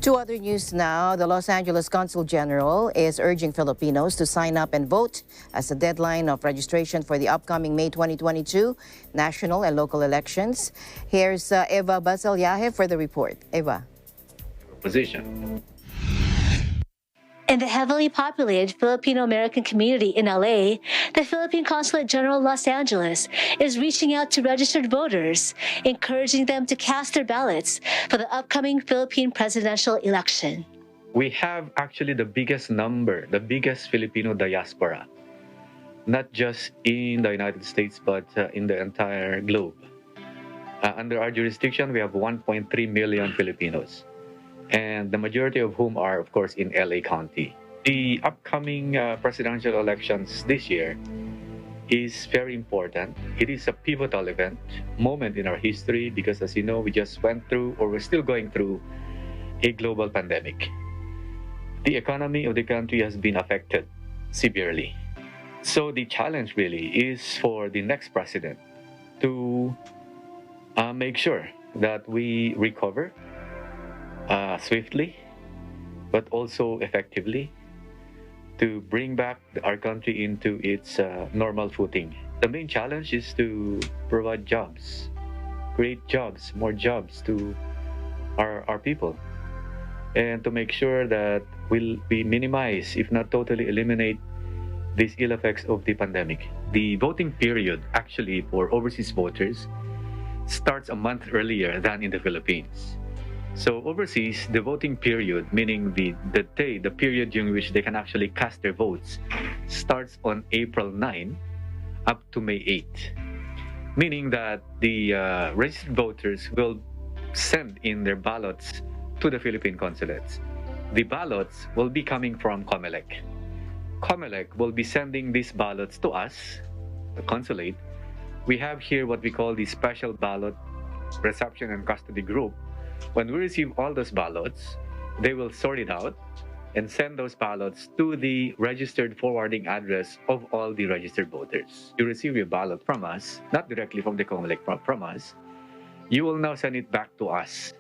To other news now, the Los Angeles Consul General is urging Filipinos to sign up and vote as the deadline of registration for the upcoming May 2022 national and local elections. Here's Eva Basallaje for the report. Eva. Position. In the heavily populated Filipino-American community in LA, the Philippine Consulate General Los Angeles is reaching out to registered voters, encouraging them to cast their ballots for the upcoming Philippine presidential election. We have actually the biggest Filipino diaspora, not just in the United States, but in the entire globe. Under our jurisdiction, we have 1.3 million Filipinos, and the majority of whom are, of course, in LA County. The upcoming presidential elections this year is very important. It is a pivotal moment in our history because, as you know, we just went through, or we're still going through, a global pandemic. The economy of the country has been affected severely. So the challenge really is for the next president to make sure that we recover swiftly, but also effectively, to bring back our country into its normal footing. The main challenge is to provide jobs, create jobs, more jobs to our people, and to make sure that we minimize, if not totally eliminate, these ill effects of the pandemic. The voting period actually for overseas voters starts a month earlier than in the Philippines. So overseas, the voting period, meaning the period during which they can actually cast their votes, starts on April 9 up to May 8. Meaning that the registered voters will send in their ballots to the Philippine consulates. The ballots will be coming from COMELEC. COMELEC will be sending these ballots to us, the consulate. We have here what we call the Special Ballot Reception and Custody Group. When we receive all those ballots, they will sort it out and send those ballots to the registered forwarding address of all the registered voters. You receive your ballot from us, not directly from the COMELEC, from us. You will now send it back to us,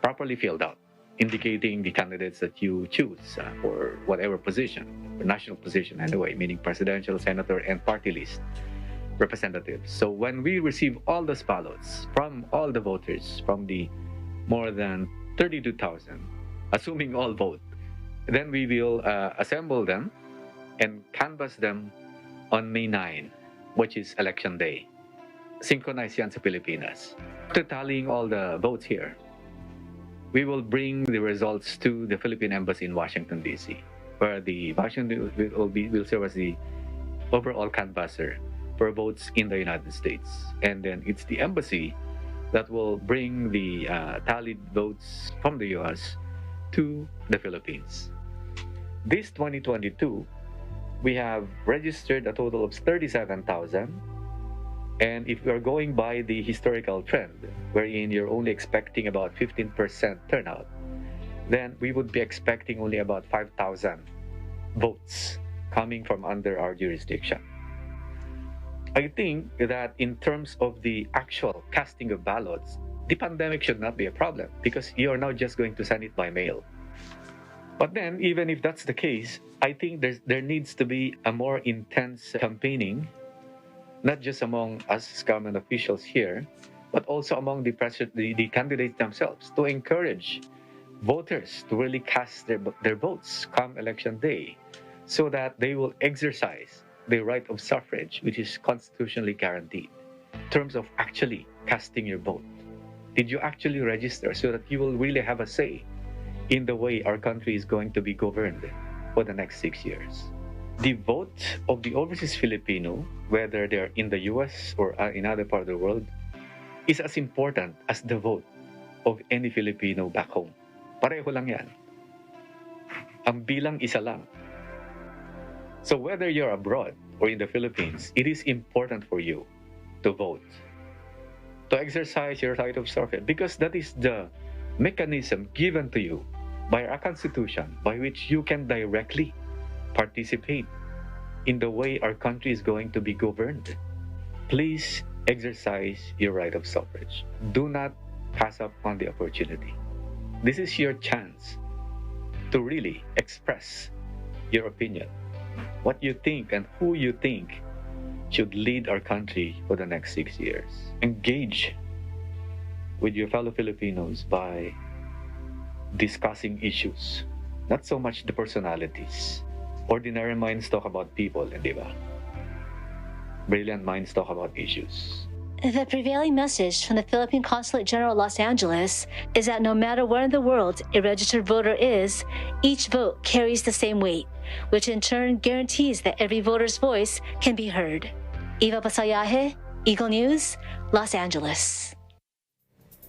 properly filled out, indicating the candidates that you choose for whatever position, for national position anyway, meaning presidential, senator, and party list representatives. So when we receive all those ballots from all the voters, from the more than 32,000, assuming all vote, then we will assemble them and canvass them on May 9, which is election day. Synchronized yan sa Pilipinas. After tallying all the votes here, we will bring the results to the Philippine Embassy in Washington, D.C., where the Washington will serve as the overall canvasser for votes in the United States. And then it's the embassy that will bring the tallied votes from the U.S. to the Philippines. This 2022, we have registered a total of 37,000. And if we are going by the historical trend, wherein you're only expecting about 15% turnout, then we would be expecting only about 5,000 votes coming from under our jurisdiction. I think that in terms of the actual casting of ballots, the pandemic should not be a problem because you are now just going to send it by mail. But then, even if that's the case, I think there needs to be a more intense campaigning, not just among us government officials here, but also among the candidates themselves, to encourage voters to really cast their votes come election day, so that they will exercise the right of suffrage, which is constitutionally guaranteed. In terms of actually casting your vote, did you actually register so that you will really have a say in the way our country is going to be governed for the next 6 years? The vote of the overseas Filipino, whether they're in the US or in other part of the world, is as important as the vote of any Filipino back home. Pareho lang yan. Ang bilang isa lang. So whether you're abroad or in the Philippines, it is important for you to vote, to exercise your right of suffrage, because that is the mechanism given to you by our Constitution by which you can directly participate in the way our country is going to be governed. Please exercise your right of suffrage. Do not pass up on the opportunity. This is your chance to really express your opinion, what you think and who you think should lead our country for the next 6 years. Engage with your fellow Filipinos by discussing issues, not so much the personalities. Ordinary minds talk about people, di ba? Brilliant minds talk about issues. The prevailing message from the Philippine Consulate General Los Angeles is that no matter where in the world a registered voter is, each vote carries the same weight, which in turn guarantees that every voter's voice can be heard. Eva Basallaje, Eagle News, Los Angeles.